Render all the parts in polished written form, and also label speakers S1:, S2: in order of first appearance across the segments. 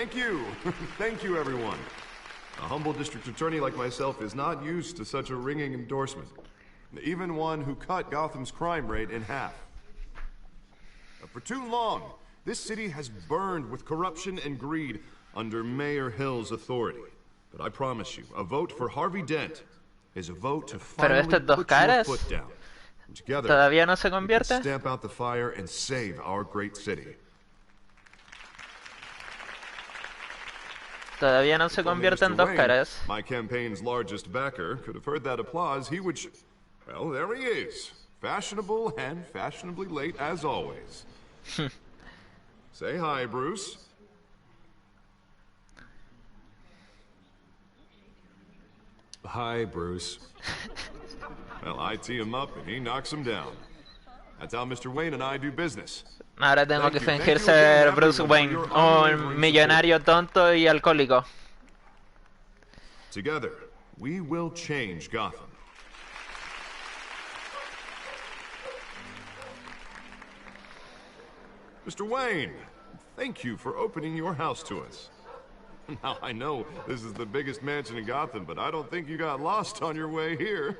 S1: Thank you. Thank you, everyone. A humble district attorney like myself is not used to such a ringing endorsement. Even one who cut Gotham's crime rate in half. For too long, this city has burned with corruption and greed under Mayor Hill's authority. But I promise you, a vote for Harvey Dent is a vote to finally put your foot down. Together,
S2: ¿Todavía no se
S1: we can
S2: convierte?
S1: stamp out the fire and save our great city.
S2: Todavía no se convierte en dos caras.
S1: My campaign's largest backer could have heard that applause. He would... Well, there he is. Fashionable and fashionably late as always. Say hi, Bruce.
S3: Hi, Bruce.
S1: Well, I tee him up and he knocks him down. That's how Mr. Wayne and I do business.
S2: Ahora tengo que fingir ser Bruce Wayne, un millonario tonto y alcohólico.
S1: Together, we will change Gotham. Mr. Wayne, thank you for opening your house to us. Now, I know this is the biggest mansion in Gotham, but I don't think you got lost on your way here.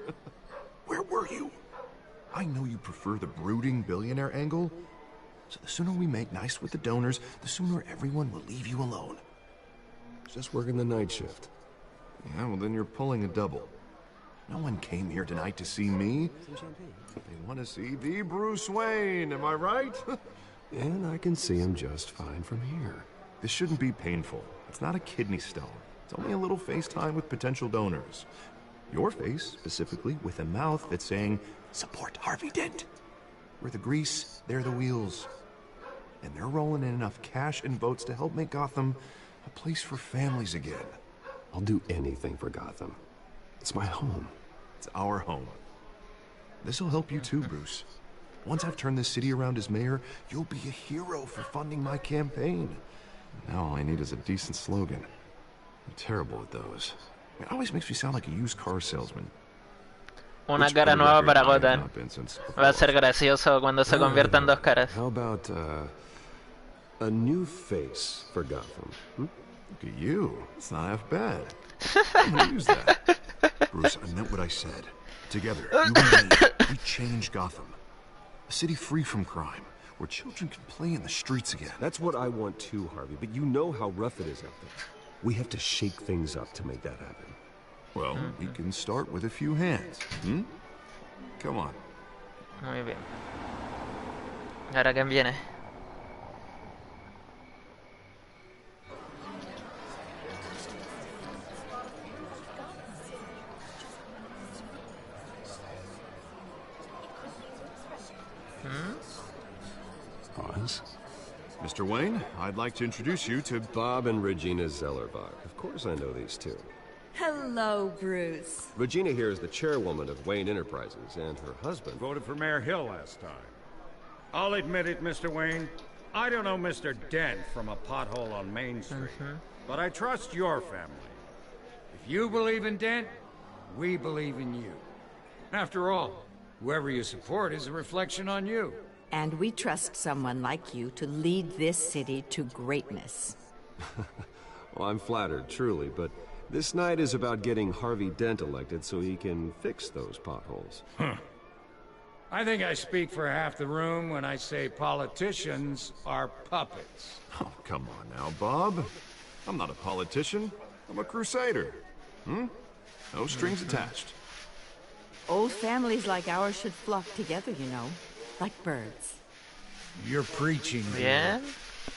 S1: Where were you? I know you prefer the brooding billionaire angle, so the sooner we make nice with the donors, the sooner everyone will leave you alone.
S3: Just working the night shift.
S1: Yeah, well then you're pulling a double. No one came here tonight to see me. They want to see the Bruce Wayne, am I right?
S3: And I can see him just fine from here.
S1: This shouldn't be painful. It's not a kidney stone. It's only a little FaceTime with potential donors. Your face, specifically, with a mouth that's saying, support Harvey Dent. We're the grease, they're the wheels. And they're rolling in enough cash and votes to help make Gotham a place for families again.
S3: I'll do anything for Gotham. It's my home.
S1: It's our home. This'll help you too, Bruce. Once I've turned this city around as mayor, you'll be a hero for funding my campaign. Now all I need is a decent slogan. I'm terrible at those. It always makes me sound like a used car salesman.
S2: Una cara nueva para Gotham. Va a ser gracioso cuando se convierta en dos caras.
S3: How about a new face for Gotham? Hmm?
S1: Look at you. It's not half bad. I'm gonna use that. Bruce, I meant what I said. Together, you and me, we change Gotham. A city free from crime, where children can play in the streets again.
S3: That's what I want too, Harvey, but you know how rough it is out there. We have to shake things up to make that happen.
S1: Well, we can start with a few hands. Hmm? Come on.
S2: Muy bien. Ahora quién viene.
S3: Pause.
S1: Mr. Wayne, I'd like to introduce you to
S3: Bob and Regina Zellerbach. Of course I know these two.
S4: Hello, Bruce.
S3: Regina here is the chairwoman of Wayne Enterprises, and her husband
S5: voted for Mayor Hill last time. I'll admit it, Mr. Wayne. I don't know Mr. Dent from a pothole on Main Street, but I trust your family. If you believe in Dent, we believe in you. After all, whoever you support is a reflection on you.
S4: And we trust someone like you to lead this city to greatness.
S3: Well, I'm flattered, truly, but this night is about getting Harvey Dent elected so he can fix those potholes.
S5: I think I speak for half the room when I say politicians are puppets.
S1: Oh, come on now, Bob. I'm not a politician. I'm a crusader. Hmm? No strings attached.
S4: Old families like ours should flock together, you know, like birds.
S5: You're preaching.
S2: Bien.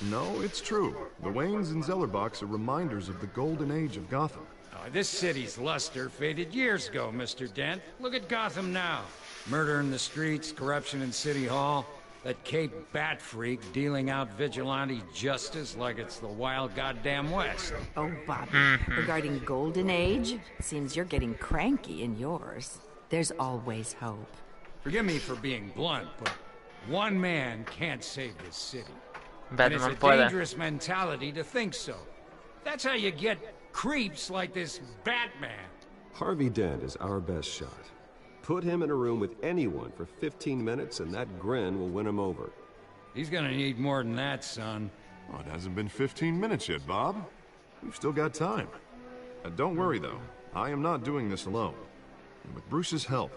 S1: No, it's true. The Waynes and Zellerbachs are reminders of the golden age of Gotham.
S5: Oh, this city's luster faded years ago, Mr. Dent. Look at Gotham now. Murder in the streets, corruption in City Hall, that Cape Bat freak dealing out vigilante justice like it's the wild goddamn West.
S4: Oh, Bobby, regarding Golden Age, seems you're getting cranky in yours. There's always hope.
S5: Forgive me for being blunt, but one man can't save this city. And it's
S2: Batman
S5: a
S2: puede.
S5: dangerous mentality to think so. That's how you get creeps like this Batman.
S3: Harvey Dent is our best shot. Put him in a room with anyone for 15 minutes and that grin will win him over.
S5: He's gonna need more than that, son.
S1: Oh, it hasn't been 15 minutes yet, Bob. We've still got time. Don't worry, though. I am not doing this alone. And with Bruce's help,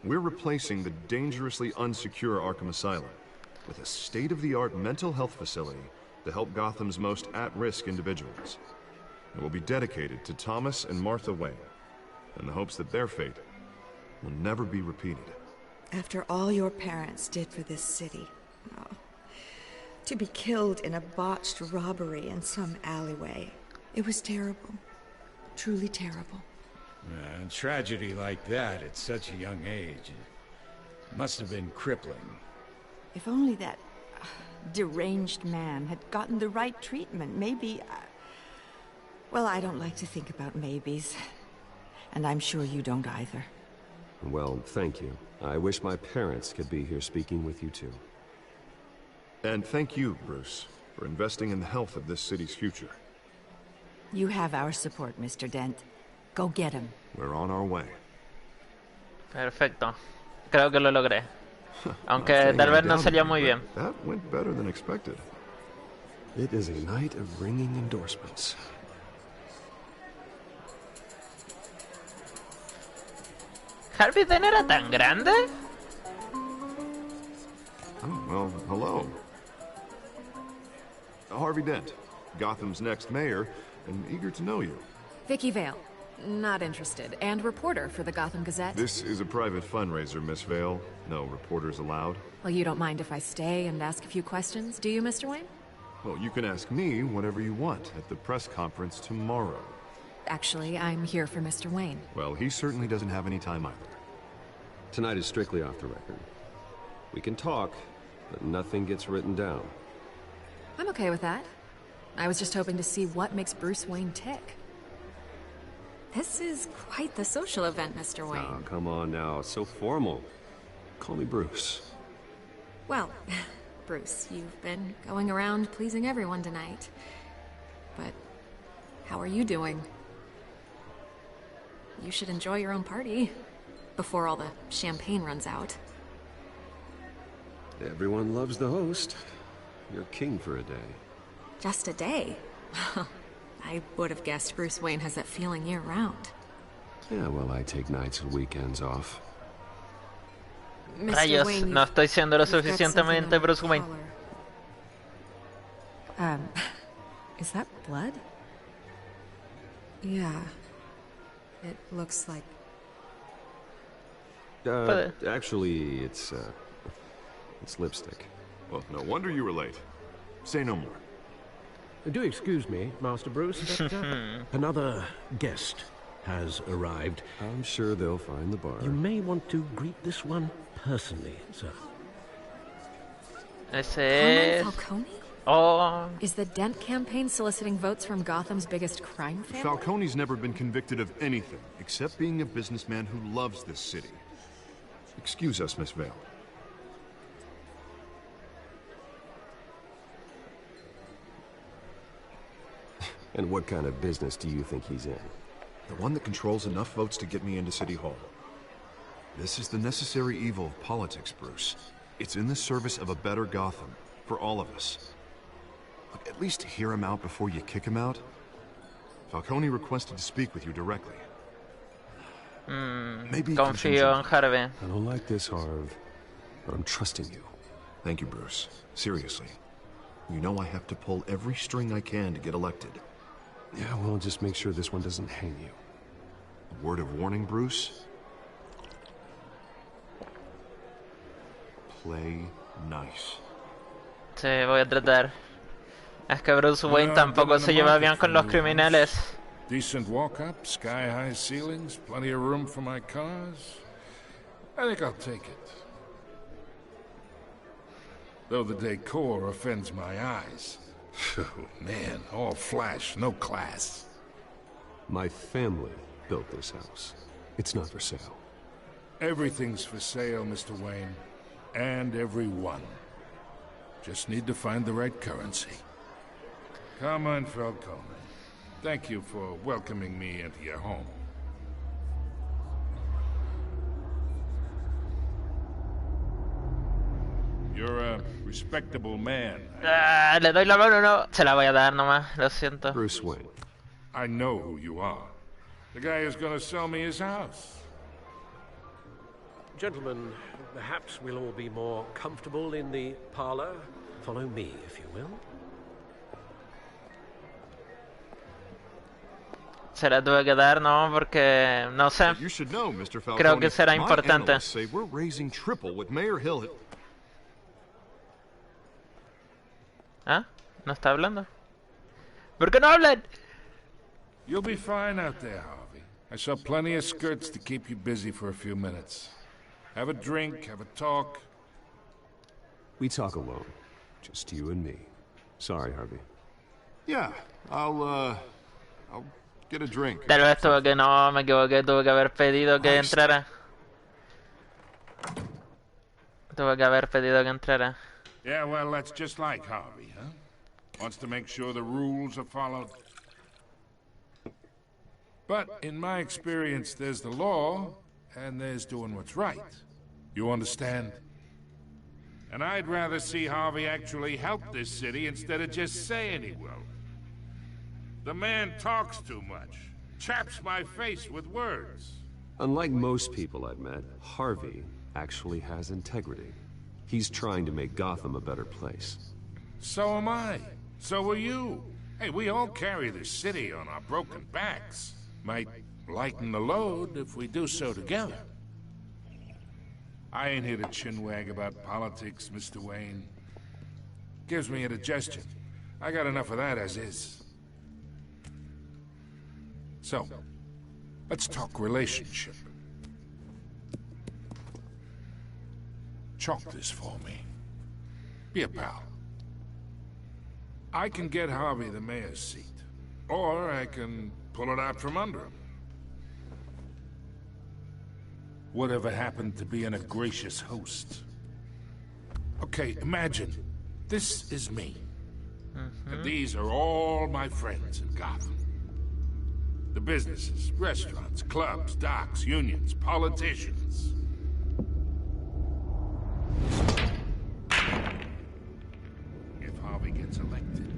S1: we're replacing the dangerously unsecure Arkham Asylum with a state-of-the-art mental health facility to help Gotham's most at-risk individuals. It will be dedicated to Thomas and Martha Wayne, in the hopes that their fate will never be repeated.
S6: After all your parents did for this city, oh, to be killed in a botched robbery in some alleyway, it was terrible. Truly terrible.
S5: A tragedy like that at such a young age must have been crippling.
S4: If only that deranged man had gotten the right treatment, maybe... Well, I don't like to think about maybes. And I'm sure you don't either.
S3: Well, thank you. I wish my parents could be here speaking with you too.
S1: And thank you, Bruce, for investing in the health of this city's future.
S4: You have our support, Mr. Dent. Go get him.
S1: We're on our way.
S2: Perfecto. Creo que lo logré. Aunque tal vez no salió muy bien.
S1: That went better than expected.
S3: It is a night of ringing endorsements.
S2: ¿Harvey Dent era tan grande?
S1: Oh, well, hello. Harvey Dent, Gotham's next mayor, and eager to know you.
S7: Vicky Vale. Not interested. And reporter for the Gotham Gazette.
S1: This is a private fundraiser, Miss Vale. No reporters allowed.
S7: Well, you don't mind if I stay and ask a few questions, do you, Mr. Wayne?
S1: Well, you can ask me whatever you want at the press conference tomorrow.
S7: Actually, I'm here for Mr. Wayne.
S1: Well, he certainly doesn't have any time either.
S3: Tonight is strictly off the record. We can talk, but nothing gets written down.
S7: I'm okay with that. I was just hoping to see what makes Bruce Wayne tick. This is quite the social event, Mr. Wayne.
S3: Oh, come on now. It's so formal. Call me Bruce.
S7: Well, Bruce, you've been going around pleasing everyone tonight. But how are you doing? You should enjoy your own party before all the champagne runs out.
S3: Everyone loves the host. You're king for a day.
S7: Just a day? I would have guessed Bruce Wayne has that feeling year-round.
S3: Yeah, well, I take nights and weekends off.
S2: Rayos, no estoy siendo lo suficientemente Bruce Wayne.
S6: Is that blood? Yeah. It looks like...
S3: Actually, it's lipstick.
S1: Well, no wonder you were late. Say no more.
S8: Do excuse me, Master Bruce, but another guest has arrived.
S3: I'm sure they'll find the bar.
S8: You may want to greet this one personally, sir.
S2: Ese es...
S7: Falcone?
S2: Oh.
S7: Is the Dent campaign soliciting votes from Gotham's biggest crime family?
S1: Falcone's never been convicted of anything except being a businessman who loves this city. Excuse us, Miss Vale.
S3: And what kind of business do you think he's in?
S1: The one that controls enough votes to get me into City Hall. This is the necessary evil of politics, Bruce. It's in the service of a better Gotham, for all of us. Look, at least hear him out before you kick him out. Falcone requested to speak with you directly. Maybe
S2: confío en Harvey.
S3: I don't like this, Harv, but I'm trusting you.
S1: Thank you, Bruce. Seriously. You know I have to pull every string I can to get elected.
S3: Yeah, well, just make sure this one doesn't hang you.
S1: A word of warning, Bruce? Play nice.
S2: Sí, voy a tratar. Es que Bruce Wayne tampoco se lleva bien con los criminales.
S9: Decent walk-up, sky-high ceilings, plenty of room for my cars. I think I'll take it. Though the decor offends my eyes. Oh, man, all flash, no class.
S3: My family built this house. It's not for sale.
S9: Everything's for sale, Mr. Wayne. And everyone. Just need to find the right currency. Come on, Falcone. Thank you for welcoming me into your home. You're a respectable man.
S2: Le doy la mano, no. Se la voy a dar nomás, lo siento.
S3: Bruce Wayne.
S9: I know who you are. The guy who's gonna sell me his house.
S8: Gentlemen, perhaps we'll all be more comfortable in the parlor. Follow me, if you will.
S2: Se la tuve que dar, no, porque no sé.
S1: You should know, Mr. Falcone.
S2: Creo que será
S1: My
S2: importante.
S1: analysts say we're raising triple with Mayor Hill.
S2: ¿Ah? ¿No está hablando? ¿Por qué no hablan?
S9: You'll be fine out there, Harvey. I saw plenty of skirts to keep you busy for a few minutes. Have a drink, have a talk.
S3: We talk alone. Just you and me. Sorry, Harvey.
S1: Yeah, I'll get a drink.
S2: Tal vez tuve que no, me equivoqué, tuve que haber pedido que entrara. Tuve que haber pedido que entrara.
S9: Yeah, well, that's just like Harvey, huh? Wants to make sure the rules are followed. But in my experience, there's the law, and there's doing what's right. You understand? And I'd rather see Harvey actually help this city instead of just saying he will. The man talks too much. Chaps my face with words.
S3: Unlike most people I've met, Harvey actually has integrity. He's trying to make Gotham a better place.
S9: So am I. So are you. Hey, we all carry this city on our broken backs. Might lighten the load if we do so together. I ain't here to chinwag about politics, Mr. Wayne. Gives me indigestion. I got enough of that as is. So, let's talk relationship. Chalk this for me. Be a pal. I can get Harvey the mayor's seat, or I can pull it out from under him. Whatever happened to being a gracious host? Okay, imagine, this is me. And these are all my friends in Gotham. The businesses, restaurants, clubs, docks, unions, politicians. If Harvey gets elected...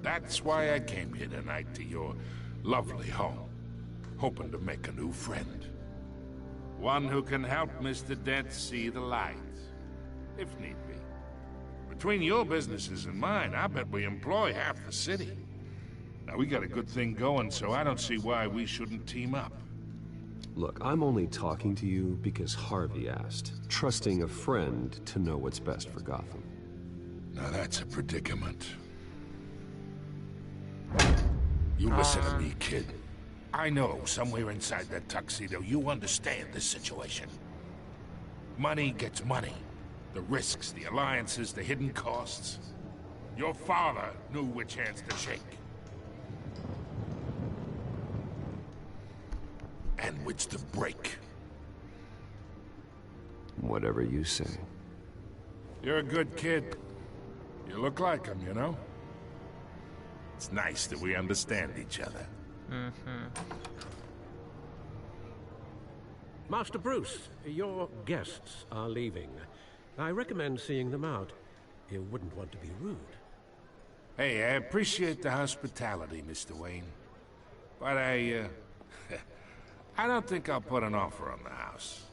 S9: That's why I came here tonight to your lovely home, hoping to make a new friend. One who can help Mr. Dent see the light, if need be. Between your businesses and mine, I bet we employ half the city. Now, we got a good thing going, so I don't see why we shouldn't team up.
S3: Look, I'm only talking to you because Harvey asked, trusting a friend to know what's best for Gotham.
S9: Now that's a predicament. You listen to me, kid. I know, somewhere inside that tuxedo, you understand this situation. Money gets money. The risks, the alliances, the hidden costs. Your father knew which hands to shake. And which to break.
S3: Whatever you say.
S9: You're a good kid. You look like him, you know? It's nice that we understand each other.
S8: Master Bruce, your guests are leaving. I recommend seeing them out. You wouldn't want to be rude.
S9: Hey, I appreciate the hospitality, Mr. Wayne. But I don't think I'll put an offer on the house.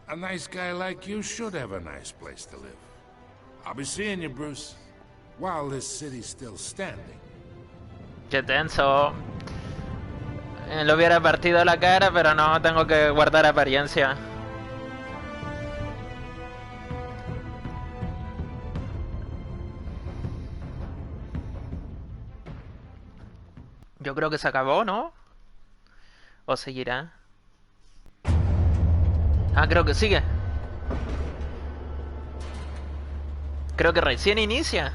S9: A nice guy like you should have a nice place to live. I'll be seeing you, Bruce, while this city's still standing.
S2: Qué tenso. Le hubiera partido la cara, pero no, tengo que guardar apariencia. Yo creo que se acabó, ¿no? ¿O seguirá? Ah, creo que sigue. Creo que recién inicia.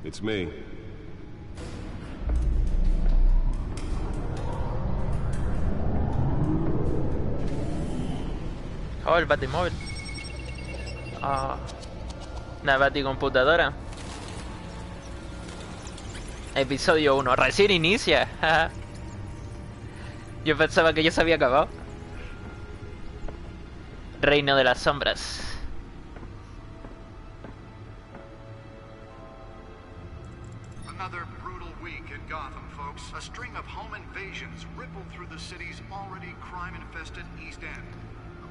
S3: It's me.
S2: Oh, el batimóvil. Ah, la baticomputadora. Episodio 1. Recién inicia. Yo pensaba que ya se había acabado. Reino de las sombras.
S10: Another brutal week in Gotham, folks. A string of home invasions rippled through the city's already crime-infested East End.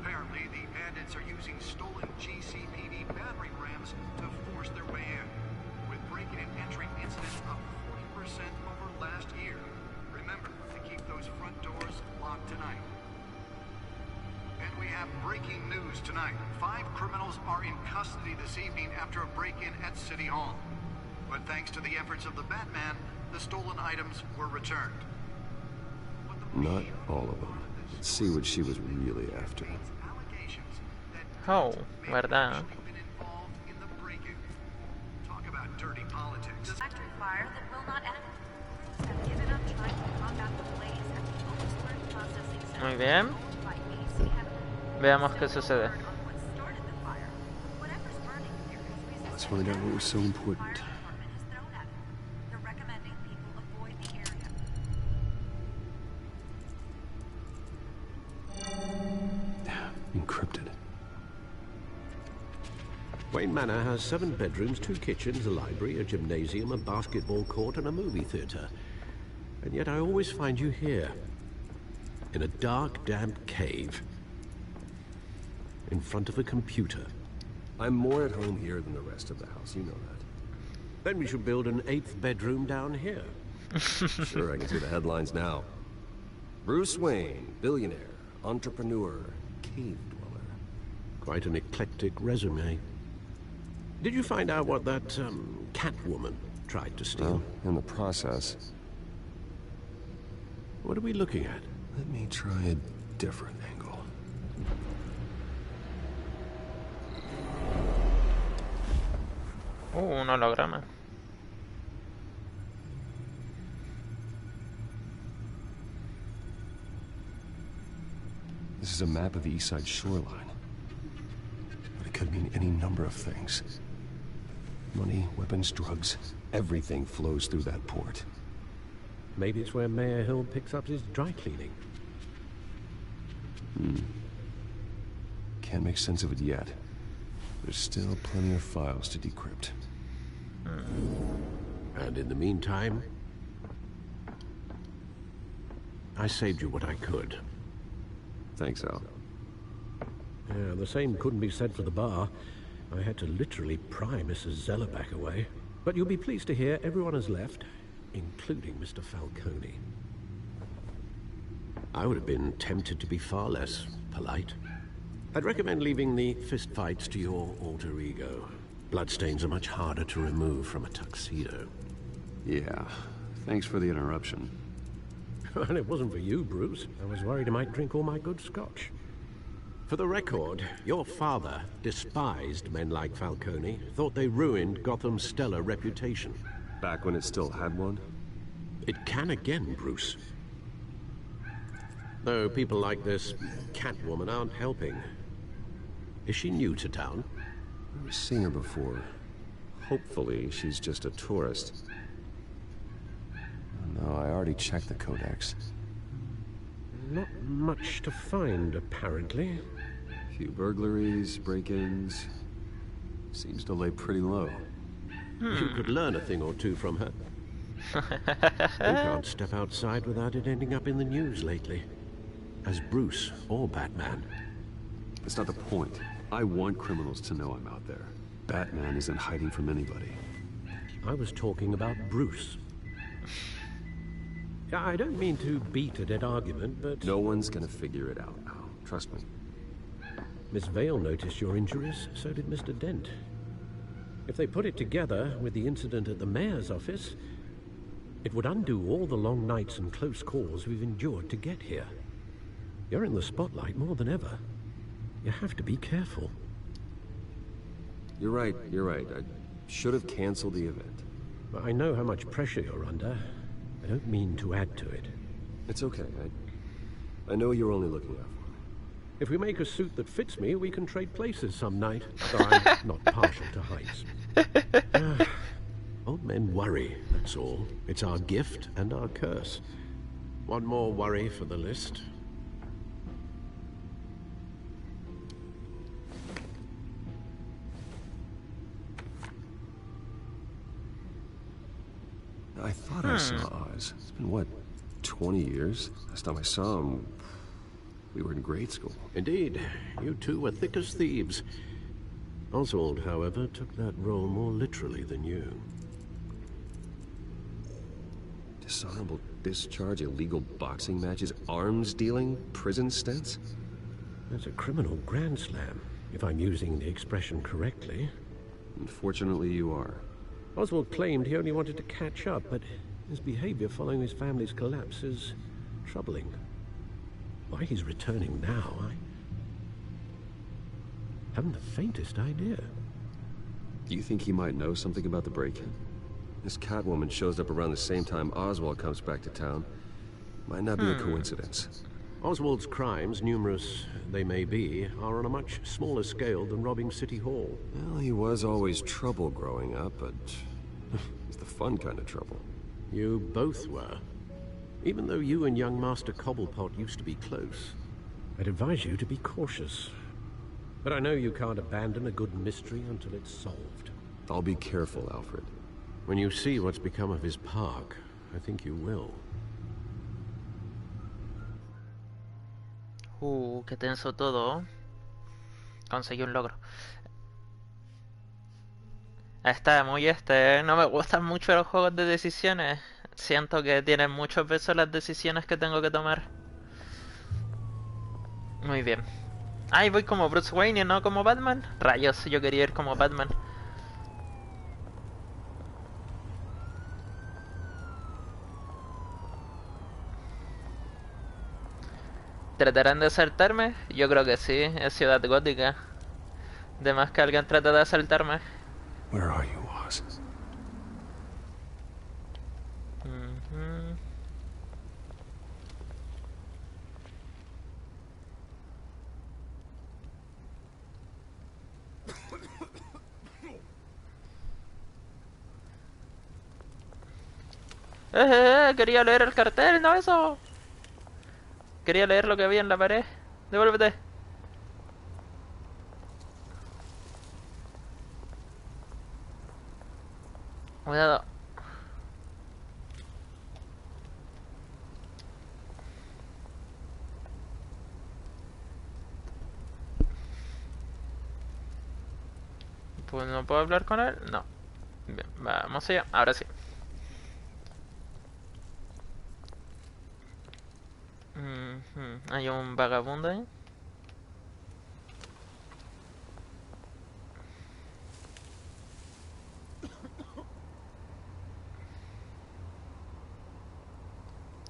S10: Apparently, the bandits are using stolen GCPD battering rams to force their way in, with breaking and entering incidents up 40% over last year. Remember to keep those front doors locked tonight. And we have breaking news tonight. 5 criminals are in custody this evening after a break-in at City Hall. But thanks to the efforts of the Batman, the stolen items were returned.
S3: Not all of them. Let's see what she was really after.
S2: Oh, verdad.
S10: Talk about dirty politics.
S11: Factory fire that will not end. Have given up trying to combat the blaze at the Oxford Processing Center.
S2: Muy bien. Veamos qué sucede.
S3: Let's find out what was so important. Encrypted.
S8: Wayne Manor has 7 bedrooms, 2 kitchens, a library, a gymnasium, a basketball court, and a movie theater. And yet I always find you here, in a dark, damp cave, in front of a computer.
S3: I'm more at home here than the rest of the house, you know that.
S8: Then we should build an 8th bedroom down here.
S3: Sure, I can see the headlines now. Bruce Wayne, billionaire, entrepreneur, cave dweller.
S8: Quite an eclectic resume. Did you find out what that, Catwoman tried to steal?
S3: Well, in the process.
S8: What are we looking at?
S3: Let me try a different angle.
S2: Un holograma.
S3: This is a map of the East Side shoreline. But it could mean any number of things. Money, weapons, drugs, everything flows through that port.
S8: Maybe it's where Mayor Hill picks up his dry cleaning.
S3: Can't make sense of it yet. There's still plenty of files to decrypt.
S8: And in the meantime, I saved you what I could.
S3: Thanks, Al.
S8: Yeah, the same couldn't be said for the bar. I had to literally pry Mrs. Zellerback away. But you'll be pleased to hear everyone has left, including Mr. Falcone. I would have been tempted to be far less polite. I'd recommend leaving the fistfights to your alter ego. Bloodstains are much harder to remove from a tuxedo.
S3: Yeah, thanks for the interruption.
S8: Well, it wasn't for you, Bruce. I was worried I might drink all my good scotch. For the record, your father despised men like Falcone, thought they ruined Gotham's stellar reputation.
S3: Back when it still had one?
S8: It can again, Bruce. Though people like this Catwoman aren't helping. Is she new to town?
S3: I've seen her before. Hopefully, she's just a tourist. No, I already checked the codex.
S8: Not much to find, apparently.
S3: Few burglaries, break-ins. Seems to lay pretty low.
S8: You could learn a thing or two from her. You can't step outside without it ending up in the news lately. As Bruce or Batman.
S3: That's not the point. I want criminals to know I'm out there. Batman isn't hiding from anybody.
S8: I was talking about Bruce. I don't mean to beat a dead argument, but...
S3: No one's gonna figure it out, Al. Trust me.
S8: Miss Vale noticed your injuries, so did Mr. Dent. If they put it together with the incident at the mayor's office, it would undo all the long nights and close calls we've endured to get here. You're in the spotlight more than ever. You have to be careful.
S3: You're right. I should have canceled the event.
S8: I know how much pressure you're under. I don't mean to add to it.
S3: It's okay. I know you're only looking out for me.
S8: If we make a suit that fits me, we can trade places some night. Though I'm not partial to heights. Old men worry, that's all. It's our gift and our curse. One more worry for the list.
S3: I thought I saw Oz. It's been, what, 20 years? Last time I saw him, we were in grade school.
S8: Indeed. You two were thick as thieves. Oswald, however, took that role more literally than you.
S3: Dishonorable discharge, illegal boxing matches, arms dealing, prison stints?
S8: That's a criminal grand slam, if I'm using the expression correctly.
S3: Unfortunately, you are.
S8: Oswald claimed he only wanted to catch up, but his behavior following his family's collapse is troubling. Why he's returning now, I haven't the faintest idea.
S3: Do you think he might know something about the break-in? This Catwoman shows up around the same time Oswald comes back to town. Might not be a coincidence.
S8: Oswald's crimes, numerous they may be, are on a much smaller scale than robbing City Hall.
S3: Well, he was always trouble growing up, but it's the fun kind of trouble.
S8: You both were. Even though you and young Master Cobblepot used to be close, I'd advise you to be cautious. But I know you can't abandon a good mystery until it's solved.
S3: I'll be careful, Alfred.
S8: When you see what's become of his park, I think you will.
S2: Qué tenso todo. Conseguí un logro. Está muy no me gustan mucho los juegos de decisiones. Siento que tienen mucho peso las decisiones que tengo que tomar. Muy bien. Ay, voy como Bruce Wayne y no como Batman. Rayos, yo quería ir como Batman. ¿Tratarán de asaltarme? Yo creo que sí, es Ciudad Gótica. De más que alguien trate de asaltarme.
S3: Where are you, Oz?
S2: Quería leer el cartel, no eso. Quería leer lo que había en la pared. Devuélvete. Cuidado. Pues no puedo hablar con él. No. Bien, vamos allá. Ahora sí. Hay un vagabundo ahí.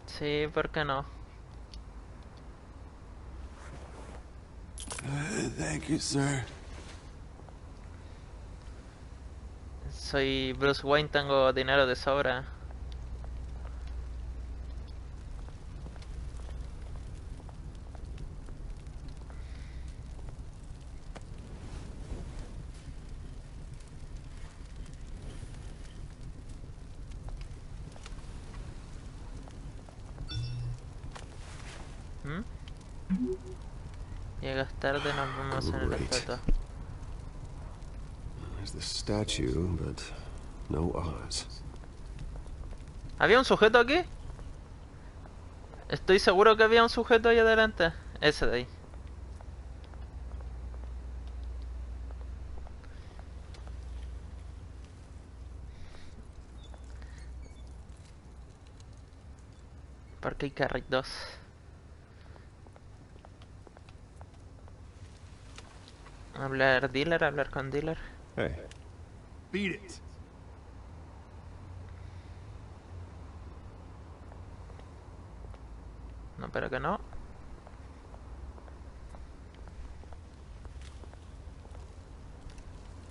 S2: Sí, ¿por qué no?
S3: Thank you, sir.
S2: Soy Bruce Wayne, tengo dinero de sobra. Llegas tarde, nos vemos en el estatua.
S3: There's the statue, but no Oz.
S2: ¿Había un sujeto aquí? Estoy seguro que había un sujeto ahí adelante. Ese de ahí. Parque Carrick 2. Hablar dealer, hablar con dealer.
S3: Hey.
S1: Beat it.
S2: No, pero que no.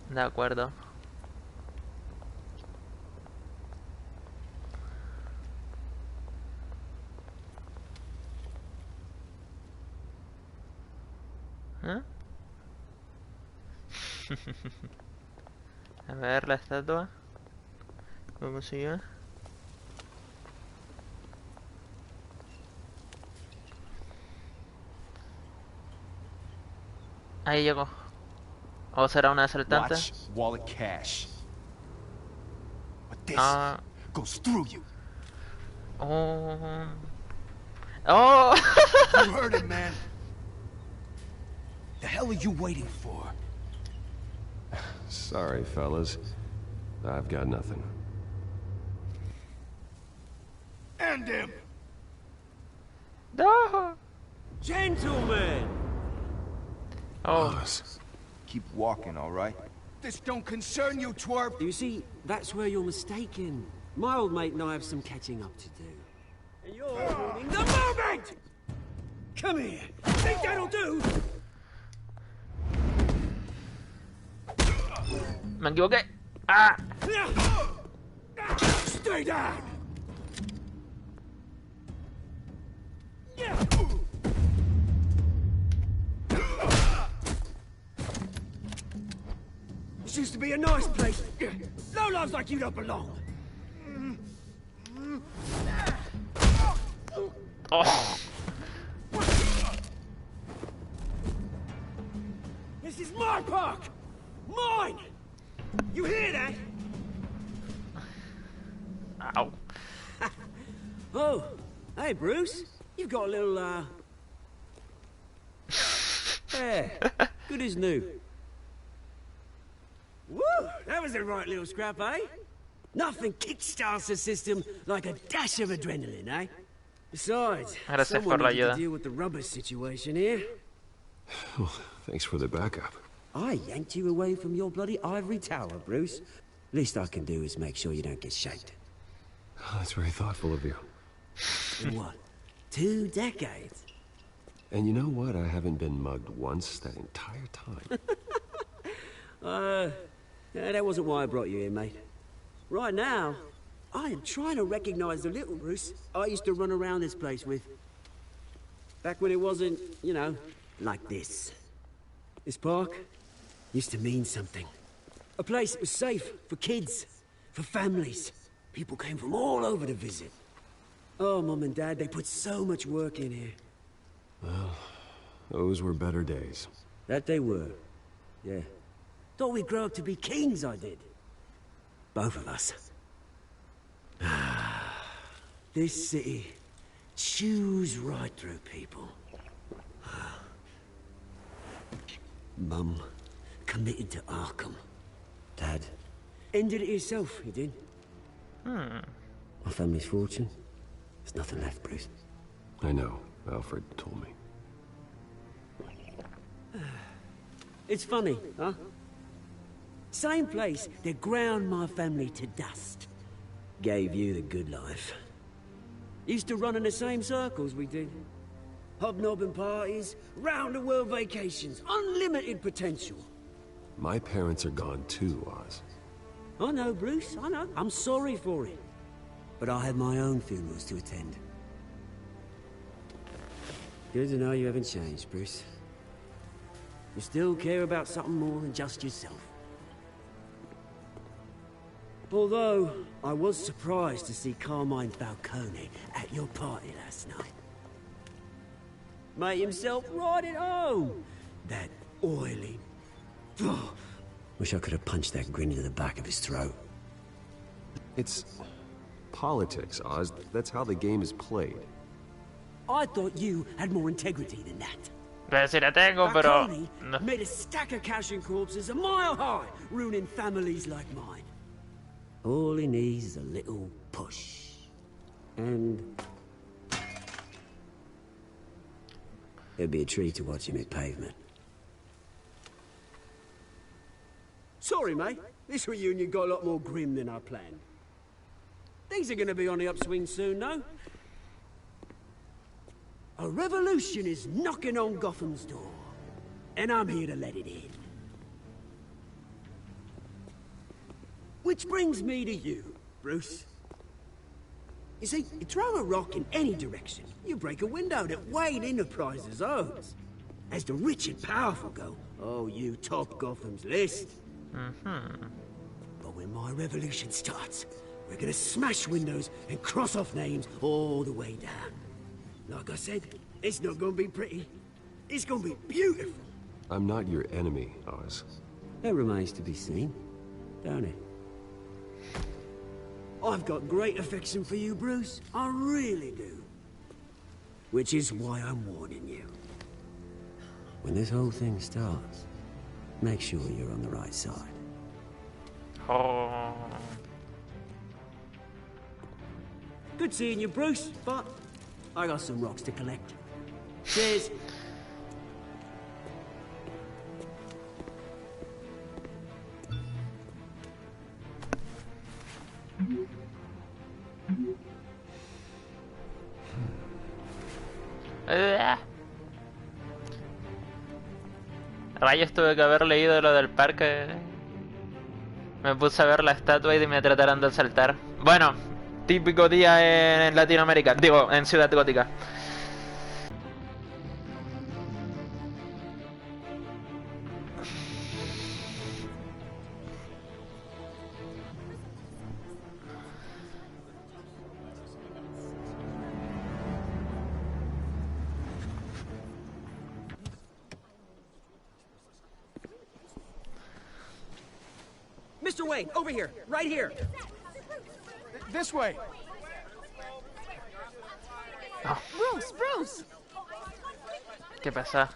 S2: De acuerdo. ¿Eh? A ver la estatua. ¿Cómo sigue? Ahí llegó. ¿O será un asaltante?
S3: Watch wallet cash. But this
S2: Ah.
S3: goes through you.
S2: Oh. Oh.
S3: You heard him, man. The hell are you waiting for? Sorry, fellas. I've got nothing.
S9: End him!
S2: No.
S12: Gentlemen!
S2: Oh.
S3: Boss.
S13: Keep walking, all right?
S3: This don't concern you, twerp.
S12: You see, that's where you're mistaken. My old mate and I have some catching up to do. And you're ruining the moment! Come here! Think that'll do?
S2: Me equivoqué. Ah.
S12: Stay down! This used to be a nice place. No lives like you don't belong.
S2: Oh.
S12: This is my park! Mine! You hear that?
S2: Ow.
S12: Oh, hey Bruce. You've got a little, yeah, good as new. Woo! That was a right little scrap, eh? Nothing kickstarts the system like a dash of adrenaline, eh? Besides,
S2: Gracias por
S12: someone
S2: la
S12: needed to
S2: ayuda.
S12: deal with the rubber situation here.
S3: Well, thanks for the backup.
S12: I yanked you away from your bloody ivory tower, Bruce. Least I can do is make sure you don't get shaped.
S3: Oh, that's very thoughtful of you.
S12: In what? 2 decades?
S3: And you know what? I haven't been mugged once that entire time.
S12: Yeah, that wasn't why I brought you here, mate. Right now, I am trying to recognize the little Bruce I used to run around this place with. Back when it wasn't, you know, like this. This park used to mean something. A place that was safe for kids, for families. People came from all over to visit. Oh, Mum and Dad, they put so much work in here.
S3: Well, those were better days.
S12: That they were. Yeah. Thought we'd grow up to be kings, I did. Both of us. This city chews right through people. Mum committed to Arkham. Dad ended it yourself, you did. My family's fortune. There's nothing left, Bruce.
S3: I know. Alfred told me.
S12: It's funny, huh? Same place that ground my family to dust. Gave you the good life. Used to run in the same circles we did. Hobnobbing parties, round-the-world vacations, unlimited potential.
S3: My parents are gone too, Oz.
S12: I know, Bruce, I know. I'm sorry for it. But I have my own funerals to attend. Good to know you haven't changed, Bruce. You still care about something more than just yourself. Although, I was surprised to see Carmine Falcone at your party last night. Made himself right at home. That oily... Oh, wish I could have punched that grin into the back of his throat.
S3: It's politics, Oz. That's how the game is played.
S12: I thought you had more integrity than that.
S2: Pues sí la tengo, pero
S12: Falcone
S2: no.
S12: made a stack of cash and corpses a mile high, ruining families like mine. All he needs is a little push. And... it'd be a treat to watch him hit pavement. Sorry, mate. This reunion got a lot more grim than I planned. Things are gonna be on the upswing soon, though. A revolution is knocking on Gotham's door. And I'm here to let it in. Which brings me to you, Bruce. You see, you throw a rock in any direction, you break a window that Wayne Enterprises owns. As the rich and powerful go, oh, you top Gotham's list. But when my revolution starts, we're gonna smash windows and cross off names all the way down. Like I said, it's not gonna be pretty. It's gonna be beautiful.
S3: I'm not your enemy, Oz.
S12: That remains to be seen, don't it? I've got great affection for you, Bruce. I really do. Which is why I'm warning you. When this whole thing starts, make sure you're on the right side.
S2: Oh.
S12: Good seeing you, Bruce, but I got some rocks to collect. Cheers.
S2: Rayos, tuve que haber leído lo del parque. Me puse a ver la estatua y me trataron de asaltar. Bueno, típico día en Latinoamérica, digo, en Ciudad Gótica.
S12: Mr. Wayne, over here, right here.
S14: This way.
S2: Oh.
S6: Bruce!
S2: ¿Qué pasa?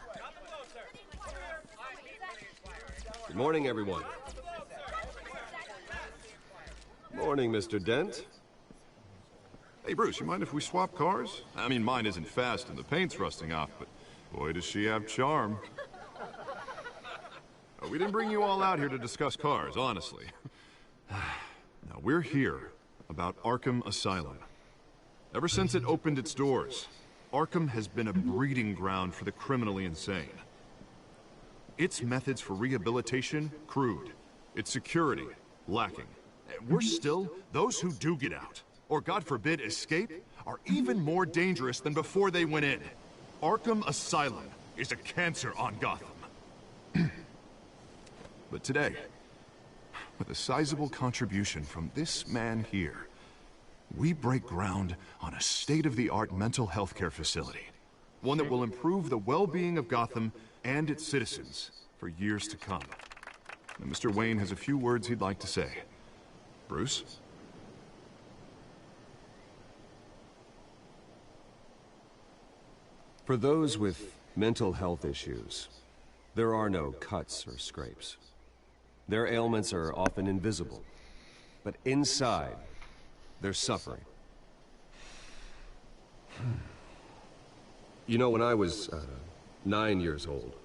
S3: Good morning, everyone. Morning, Mr. Dent.
S1: Hey, Bruce, you mind if we swap cars? I mean, mine isn't fast and the paint's rusting off, but boy, does she have charm. We didn't bring you all out here to discuss cars, honestly. Now, we're here about Arkham Asylum. Ever since it opened its doors, Arkham has been a breeding ground for the criminally insane. Its methods for rehabilitation, crude. Its security, lacking. Worse still, those who do get out, or God forbid escape, are even more dangerous than before they went in. Arkham Asylum is a cancer on Gotham. But today, with a sizable contribution from this man here, we break ground on a state-of-the-art mental health care facility. One that will improve the well-being of Gotham and its citizens for years to come. Now, Mr. Wayne has a few words he'd like to say. Bruce?
S3: For those with mental health issues, there are no cuts or scrapes. Their ailments are often invisible, but inside, they're suffering. You know, when I was 9 years old,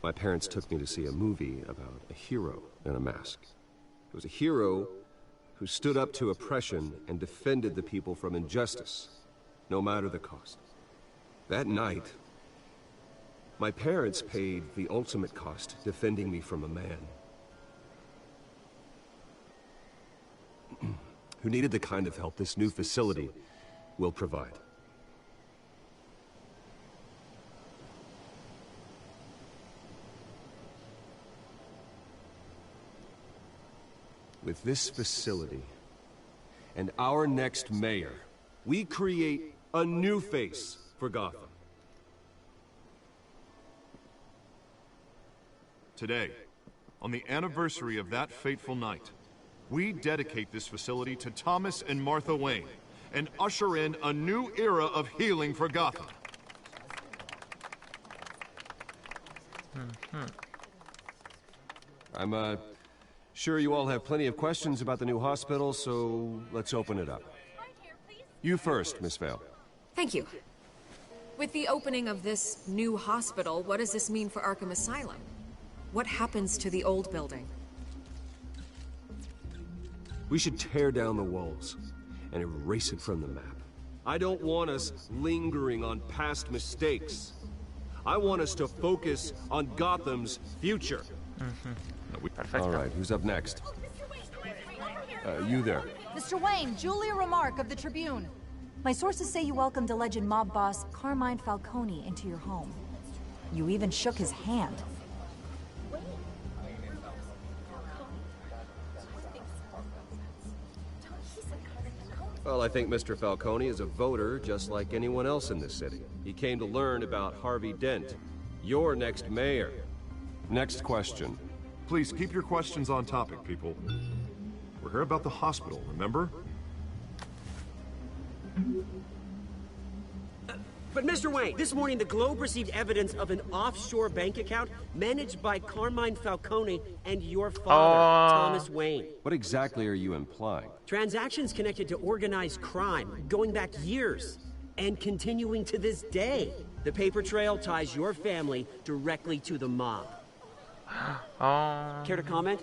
S3: my parents took me to see a movie about a hero in a mask. It was a hero who stood up to oppression and defended the people from injustice, no matter the cost. That night, my parents paid the ultimate cost defending me from a man who needed the kind of help this new facility will provide. With this facility and our next mayor, we create a new face for Gotham.
S1: Today, on the anniversary of that fateful night, we dedicate this facility to Thomas and Martha Wayne and usher in a new era of healing for Gotham.
S3: I'm sure you all have plenty of questions about the new hospital, so let's open it up. You first, Miss Vale.
S7: Thank you. With the opening of this new hospital, what does this mean for Arkham Asylum? What happens to the old building?
S3: We should tear down the walls and erase it from the map. I don't want us lingering on past mistakes. I want us to focus on Gotham's future. All right, who's up next? You there.
S15: Mr. Wayne, Julia Remark of the Tribune. My sources say you welcomed alleged mob boss Carmine Falcone into your home. You even shook his hand.
S3: Well, I think Mr. Falcone is a voter just like anyone else in this city. He came to learn about Harvey Dent, your next mayor. Next question.
S1: Please keep your questions on topic, people. We're here about the hospital, remember?
S12: But Mr. Wayne, this morning the Globe received evidence of an offshore bank account managed by Carmine Falcone and your father, Thomas Wayne.
S3: What exactly are you implying?
S12: Transactions connected to organized crime, going back years, and continuing to this day. The paper trail ties your family directly to the mob. Care to comment?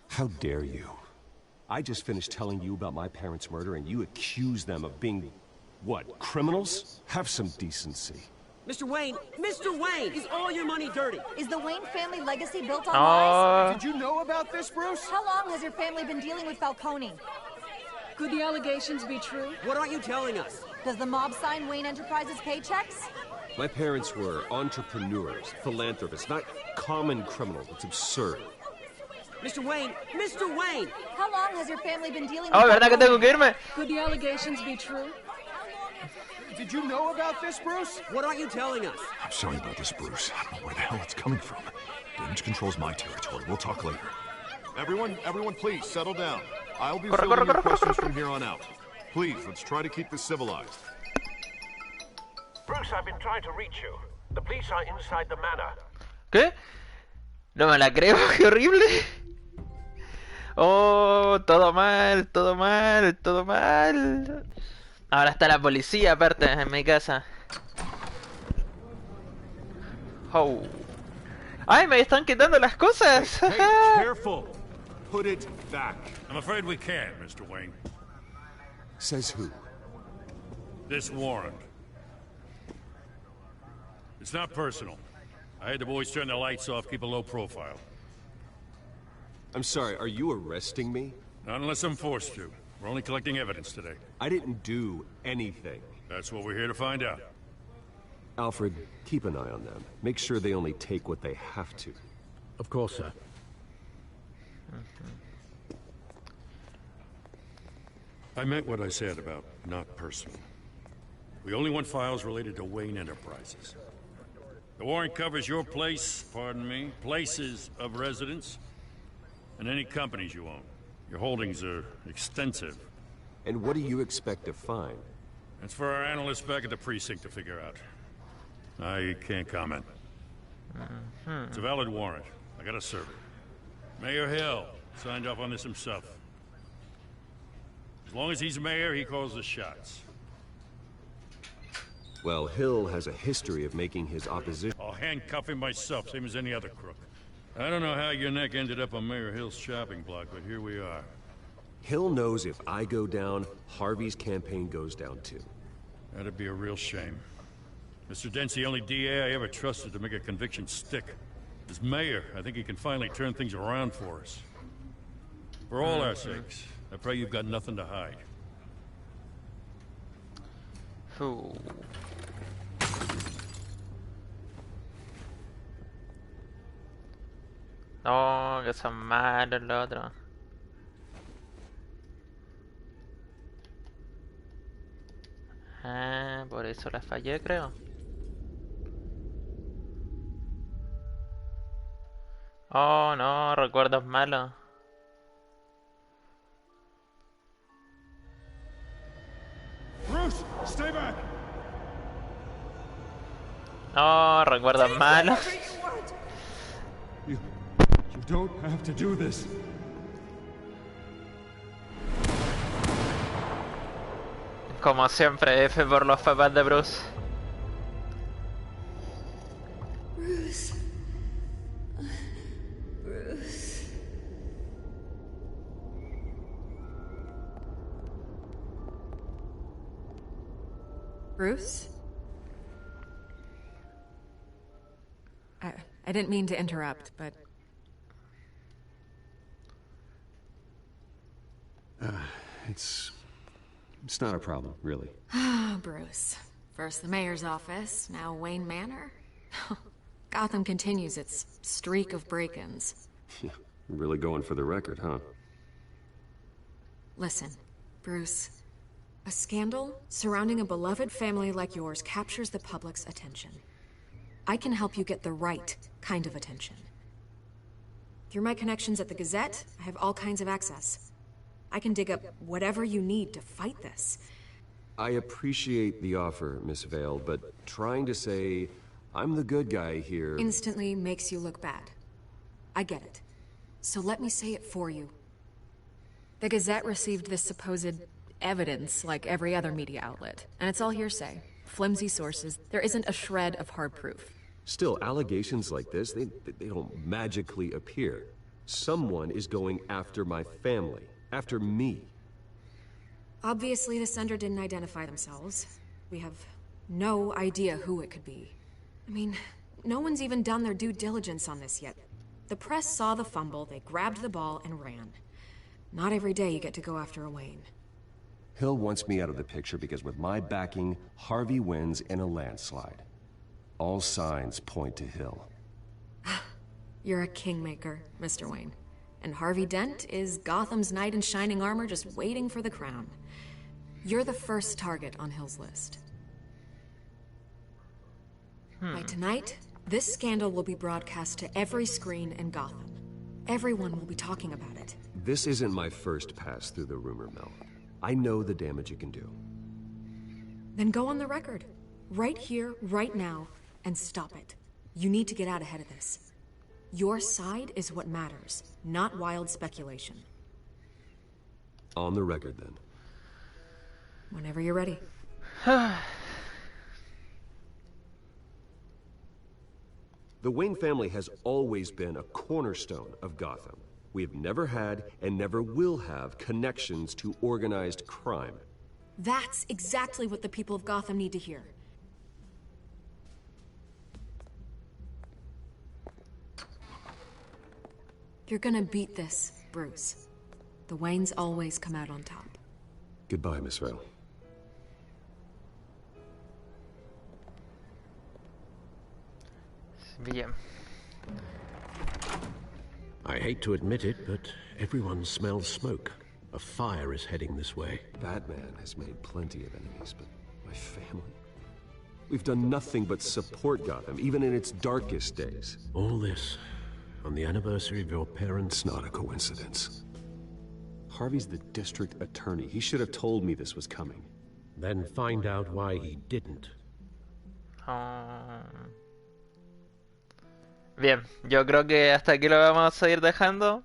S3: How dare you? I just finished telling you about my parents' murder and you accuse them of being, what, criminals? Have some decency.
S12: Mr. Wayne, is all your money dirty?
S15: Is the Wayne family legacy built on lies?
S14: Did you know about this, Bruce?
S15: How long has your family been dealing with Falcone?
S16: Could the allegations be true?
S12: What aren't you telling us?
S15: Does the mob sign Wayne Enterprises paychecks?
S3: My parents were entrepreneurs, philanthropists, not common criminals. It's absurd.
S12: Mr. Wayne!
S15: How long has your family been dealing with
S2: ¿verdad que tengo que irme?
S16: Could the allegations be true?
S14: Did you know about this, Bruce?
S12: What aren't you telling us?
S1: I'm sorry about this, Bruce. I don't know where the hell it's coming from. Damage control's my territory. We'll talk later. Everyone, please, settle down. I'll be fielding your questions from here on out. Please, let's try to keep this civilized.
S8: Bruce, I've been trying to reach you. The police are inside the manor.
S2: ¿Qué? No me la creo, qué horrible. Oh, todo mal, todo mal, todo mal. Ahora está la policía aparte en mi casa. Oh. ¡Ay, me están quitando las cosas!
S5: Hey, careful. Put it back. I'm afraid we can't, Mr. Wayne.
S3: Says who?
S5: This warrant. It's not personal. I had the boys turn the lights off, keep a low profile.
S3: I'm sorry, are you arresting me?
S5: Not unless I'm forced to. We're only collecting evidence today.
S3: I didn't do anything.
S5: That's what we're here to find out.
S3: Alfred, keep an eye on them. Make sure they only take what they have to.
S8: Of course, sir.
S5: I meant what I said about not personal. We only want files related to Wayne Enterprises. The warrant covers your place, pardon me, places of residence, and any companies you own. Your holdings are extensive.
S3: And what do you expect to find?
S5: That's for our analysts back at the precinct to figure out. I can't comment. It's a valid warrant. I gotta serve it. Mayor Hill signed off on this himself. As long as he's mayor, he calls the shots.
S3: Well, Hill has a history of making his opposition...
S5: I'll handcuff him myself, same as any other crook. I don't know how your neck ended up on Mayor Hill's shopping block, but here we are.
S3: Hill knows if I go down, Harvey's campaign goes down too.
S5: That'd be a real shame. Mr. Dent's the only DA I ever trusted to make a conviction stick. As mayor, I think he can finally turn things around for us. For all our sakes, I pray you've got nothing to hide.
S2: Ooh. No, que son malos los otros. Ah, por eso la fallé, creo. Oh, no, recuerdos malos.
S5: Bruce, stay back.
S2: No, recuerdos malos.
S1: You don't have to do this.
S2: Como siempre, F por los papás de Bruce.
S6: Bruce. Bruce.
S7: Bruce? I didn't mean to interrupt, but...
S3: It's not a problem, really.
S7: Bruce. First the mayor's office, now Wayne Manor. Gotham continues its streak of break-ins.
S3: Yeah, really going for the record, huh?
S7: Listen, Bruce. A scandal surrounding a beloved family like yours captures the public's attention. I can help you get the right kind of attention. Through my connections at the Gazette, I have all kinds of access. I can dig up whatever you need to fight this.
S3: I appreciate the offer, Miss Vale, but trying to say I'm the good guy here
S7: instantly makes you look bad. I get it. So let me say it for you. The Gazette received this supposed evidence like every other media outlet, and it's all hearsay. Flimsy sources. There isn't a shred of hard proof.
S3: Still, allegations like this, they don't magically appear. Someone is going after my family, after me.
S7: Obviously, the sender didn't identify themselves. We have no idea who it could be. I mean, no one's even done their due diligence on this yet. The press saw the fumble, they grabbed the ball and ran. Not every day you get to go after a Wayne.
S3: Hill wants me out of the picture because with my backing, Harvey wins in a landslide. All signs point to Hill.
S7: You're a kingmaker, Mr. Wayne. And Harvey Dent is Gotham's knight in shining armor just waiting for the crown. You're the first target on Hill's list. By tonight, this scandal will be broadcast to every screen in Gotham. Everyone will be talking about it.
S3: This isn't my first pass through the rumor mill. I know the damage it can do.
S7: Then go on the record. Right here, right now, and stop it. You need to get out ahead of this. Your side is what matters, not wild speculation.
S3: On the record, then.
S7: Whenever you're ready.
S3: The Wayne family has always been a cornerstone of Gotham. We have never had and never will have connections to organized crime.
S7: That's exactly what the people of Gotham need to hear. You're gonna beat this, Bruce. The Waynes always come out on top.
S3: Goodbye, Miss Vale.
S2: Bien.
S8: I hate to admit it, but everyone smells smoke. A fire is heading this way.
S3: Batman has made plenty of enemies, but my family? We've done nothing but support Gotham, even in its darkest days.
S8: All this on the anniversary of your parents'
S3: It's not a coincidence. Harvey's the district attorney. He should have told me this was coming.
S8: Then find out why he didn't.
S2: Bien, yo creo que hasta aquí lo vamos a ir dejando.